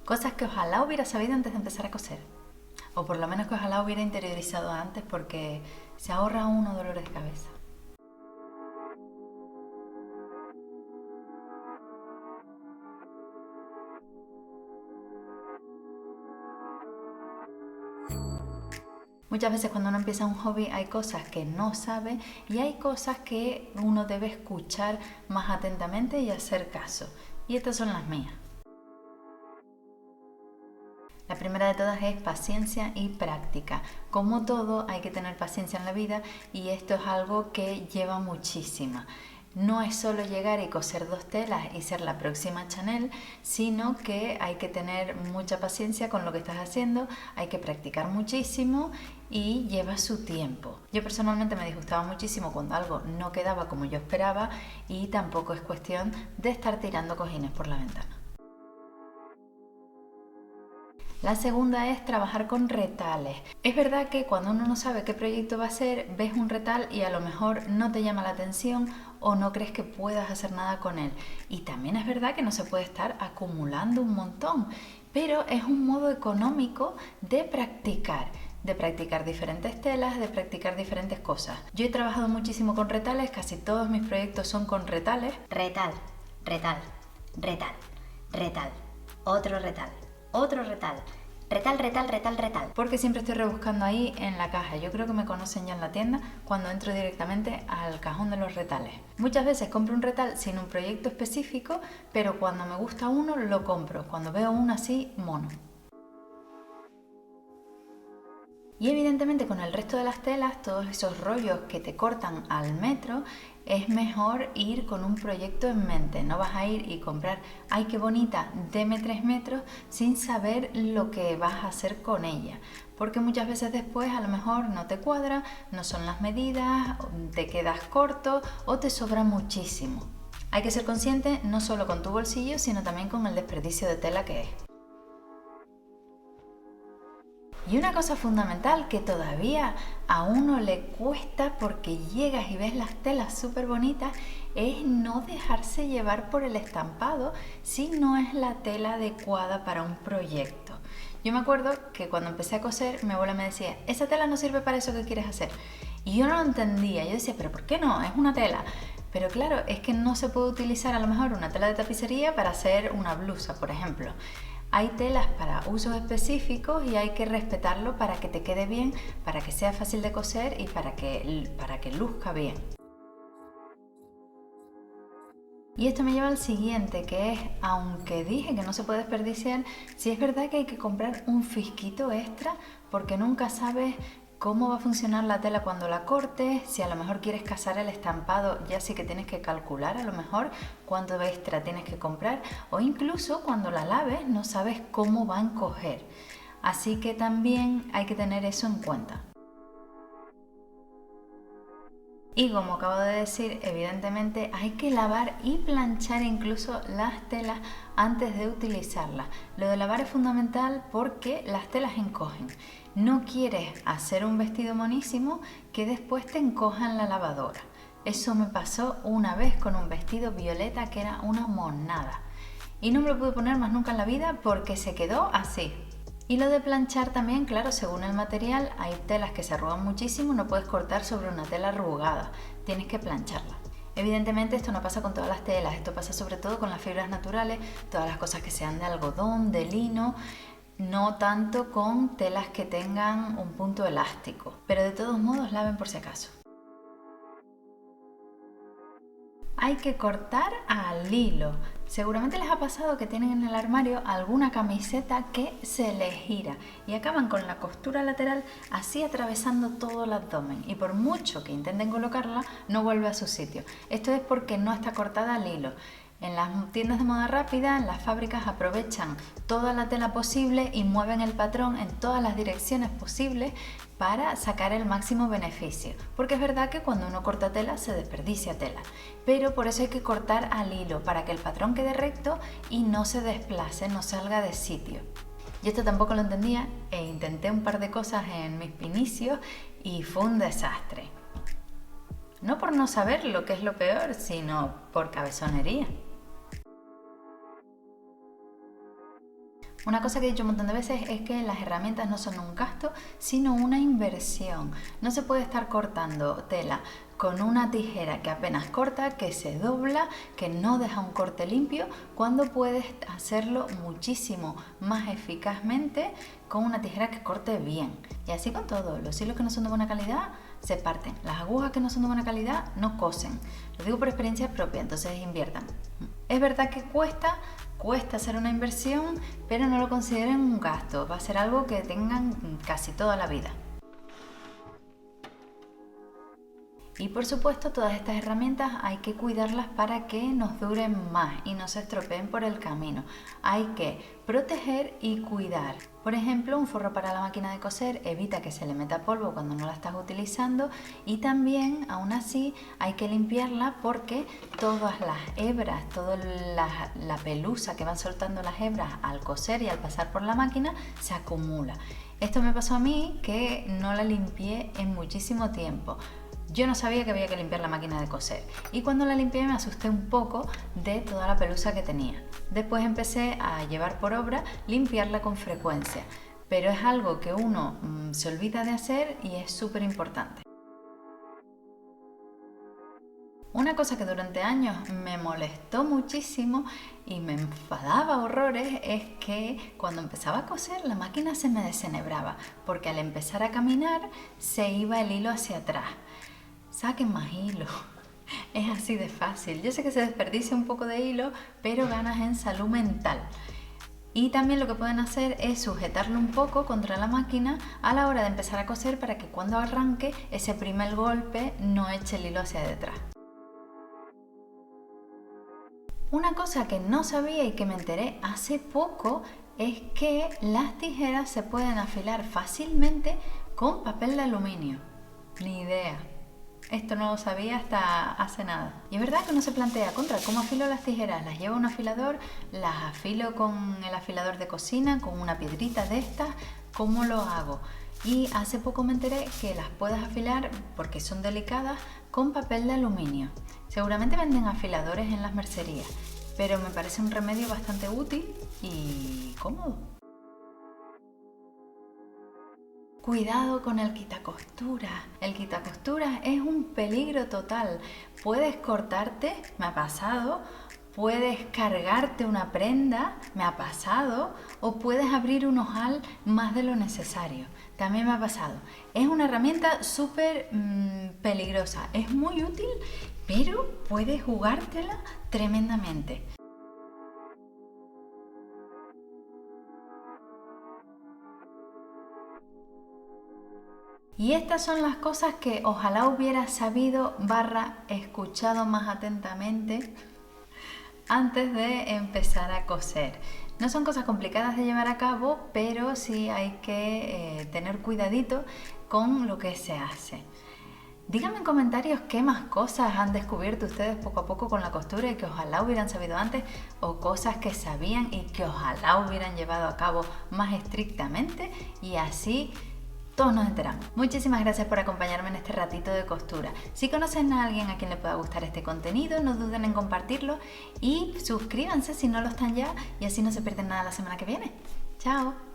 Cosas que ojalá hubiera sabido antes de empezar a coser. O por lo menos que ojalá hubiera interiorizado antes porque se ahorra uno dolores de cabeza. Muchas veces cuando uno empieza un hobby hay cosas que no sabe y hay cosas que uno debe escuchar más atentamente y hacer caso. Y estas son las mías. La primera de todas es paciencia y práctica. Como todo, hay que tener paciencia en la vida y esto es algo que lleva muchísima. No es solo llegar y coser 2 telas y ser la próxima Chanel, sino que hay que tener mucha paciencia con lo que estás haciendo, hay que practicar muchísimo y lleva su tiempo. Yo personalmente me disgustaba muchísimo cuando algo no quedaba como yo esperaba y tampoco es cuestión de estar tirando cojines por la ventana. La segunda es trabajar con retales. Es verdad que cuando uno no sabe qué proyecto va a hacer, ves un retal y a lo mejor no te llama la atención o no crees que puedas hacer nada con él. Y también es verdad que no se puede estar acumulando un montón, pero es un modo económico de practicar diferentes telas, de practicar diferentes cosas. Yo he trabajado muchísimo con retales, casi todos mis proyectos son con retales. Retal, retal, retal, retal, otro retal, otro retal, retal, retal, retal, retal. Porque siempre estoy rebuscando ahí en la caja. Yo creo que me conocen ya en la tienda cuando entro directamente al cajón de los retales. Muchas veces compro un retal sin un proyecto específico, pero cuando me gusta uno lo compro. Cuando veo uno así, mono. Y evidentemente con el resto de las telas, todos esos rollos que te cortan al metro, es mejor ir con un proyecto en mente. No vas a ir y comprar, ¡ay qué bonita! Deme 3 metros sin saber lo que vas a hacer con ella. Porque muchas veces después a lo mejor no te cuadra, no son las medidas, te quedas corto o te sobra muchísimo. Hay que ser consciente no solo con tu bolsillo, sino también con el desperdicio de tela que es. Y una cosa fundamental que todavía a uno le cuesta porque llegas y ves las telas súper bonitas es no dejarse llevar por el estampado si no es la tela adecuada para un proyecto. Yo me acuerdo que cuando empecé a coser mi abuela me decía, esa tela no sirve para eso que quieres hacer. Y yo no lo entendía, yo decía, pero ¿por qué no? Es una tela. Pero claro, es que no se puede utilizar a lo mejor una tela de tapicería para hacer una blusa, por ejemplo. Hay telas para usos específicos y hay que respetarlo para que te quede bien, para que sea fácil de coser y para que luzca bien. Y esto me lleva al siguiente, que es, aunque dije que no se puede desperdiciar, sí es verdad que hay que comprar un fisquito extra porque nunca sabes cómo va a funcionar la tela cuando la cortes, si a lo mejor quieres casar el estampado, ya sí que tienes que calcular a lo mejor cuánto extra tienes que comprar o incluso cuando la laves no sabes cómo va a encoger. Así que también hay que tener eso en cuenta. Y como acabo de decir, evidentemente hay que lavar y planchar incluso las telas antes de utilizarlas. Lo de lavar es fundamental porque las telas encogen. No quieres hacer un vestido monísimo que después te encoja en la lavadora. Eso me pasó una vez con un vestido violeta que era una monada. Y no me lo pude poner más nunca en la vida porque se quedó así. Y lo de planchar también, claro, según el material, hay telas que se arrugan muchísimo, no puedes cortar sobre una tela arrugada, tienes que plancharla. Evidentemente esto no pasa con todas las telas, esto pasa sobre todo con las fibras naturales, todas las cosas que sean de algodón, de lino, no tanto con telas que tengan un punto elástico, pero de todos modos laven por si acaso. Hay que cortar al hilo. Seguramente les ha pasado que tienen en el armario alguna camiseta que se les gira y acaban con la costura lateral así atravesando todo el abdomen y por mucho que intenten colocarla no vuelve a su sitio. Esto es porque no está cortada al hilo. En las tiendas de moda rápida, las fábricas aprovechan toda la tela posible y mueven el patrón en todas las direcciones posibles para sacar el máximo beneficio. Porque es verdad que cuando uno corta tela se desperdicia tela, pero por eso hay que cortar al hilo para que el patrón quede recto y no se desplace, no salga de sitio. Yo esto tampoco lo entendía e intenté un par de cosas en mis inicios y fue un desastre. No por no saber lo que es lo peor, sino por cabezonería. Una cosa que he dicho un montón de veces es que las herramientas no son un gasto, sino una inversión. No se puede estar cortando tela con una tijera que apenas corta, que se dobla, que no deja un corte limpio, cuando puedes hacerlo muchísimo más eficazmente con una tijera que corte bien. Y así con todo, los hilos que no son de buena calidad se parten, las agujas que no son de buena calidad no cosen. Lo digo por experiencia propia, entonces inviertan. Es verdad que cuesta hacer una inversión, pero no lo consideren un gasto, va a ser algo que tengan casi toda la vida. Y por supuesto, todas estas herramientas hay que cuidarlas para que nos duren más y no se estropeen por el camino. Hay que proteger y cuidar. Por ejemplo, un forro para la máquina de coser evita que se le meta polvo cuando no la estás utilizando, y también, aún así, hay que limpiarla porque todas las hebras, toda la pelusa que van soltando las hebras al coser y al pasar por la máquina se acumula. Esto me pasó a mí, que no la limpié en muchísimo tiempo. Yo no sabía que había que limpiar la máquina de coser y cuando la limpié me asusté un poco de toda la pelusa que tenía. Después empecé a llevar por obra limpiarla con frecuencia, pero es algo que uno se olvida de hacer y es súper importante. Una cosa que durante años me molestó muchísimo y me enfadaba horrores es que cuando empezaba a coser la máquina se me desenebraba, porque al empezar a caminar se iba el hilo hacia atrás. Saquen más hilo, es así de fácil. Yo sé que se desperdicia un poco de hilo, pero ganas en salud mental. Y también lo que pueden hacer es sujetarlo un poco contra la máquina a la hora de empezar a coser para que cuando arranque ese primer golpe no eche el hilo hacia detrás. Una cosa que no sabía y que me enteré hace poco es que las tijeras se pueden afilar fácilmente con papel de aluminio. Ni idea. Esto no lo sabía hasta hace nada. Y es verdad que uno se plantea, ¿cómo afilo las tijeras? ¿Las llevo a un afilador? ¿Las afilo con el afilador de cocina? ¿Con una piedrita de estas? ¿Cómo lo hago? Y hace poco me enteré que las puedes afilar, porque son delicadas, con papel de aluminio. Seguramente venden afiladores en las mercerías, pero me parece un remedio bastante útil y cómodo. Cuidado con el quitacosturas. El quitacosturas es un peligro total. Puedes cortarte, me ha pasado, puedes cargarte una prenda, me ha pasado, o puedes abrir un ojal más de lo necesario. También me ha pasado. Es una herramienta súper peligrosa. Es muy útil, pero puedes jugártela tremendamente. Y estas son las cosas que ojalá hubiera sabido / escuchado más atentamente antes de empezar a coser. No son cosas complicadas de llevar a cabo, pero sí hay que tener cuidadito con lo que se hace. Díganme en comentarios qué más cosas han descubierto ustedes poco a poco con la costura y que ojalá hubieran sabido antes, o cosas que sabían y que ojalá hubieran llevado a cabo más estrictamente, y así todos nos enteramos. Muchísimas gracias por acompañarme en este ratito de costura. Si conocen a alguien a quien le pueda gustar este contenido, no duden en compartirlo y suscríbanse si no lo están ya, y así no se pierden nada la semana que viene. ¡Chao!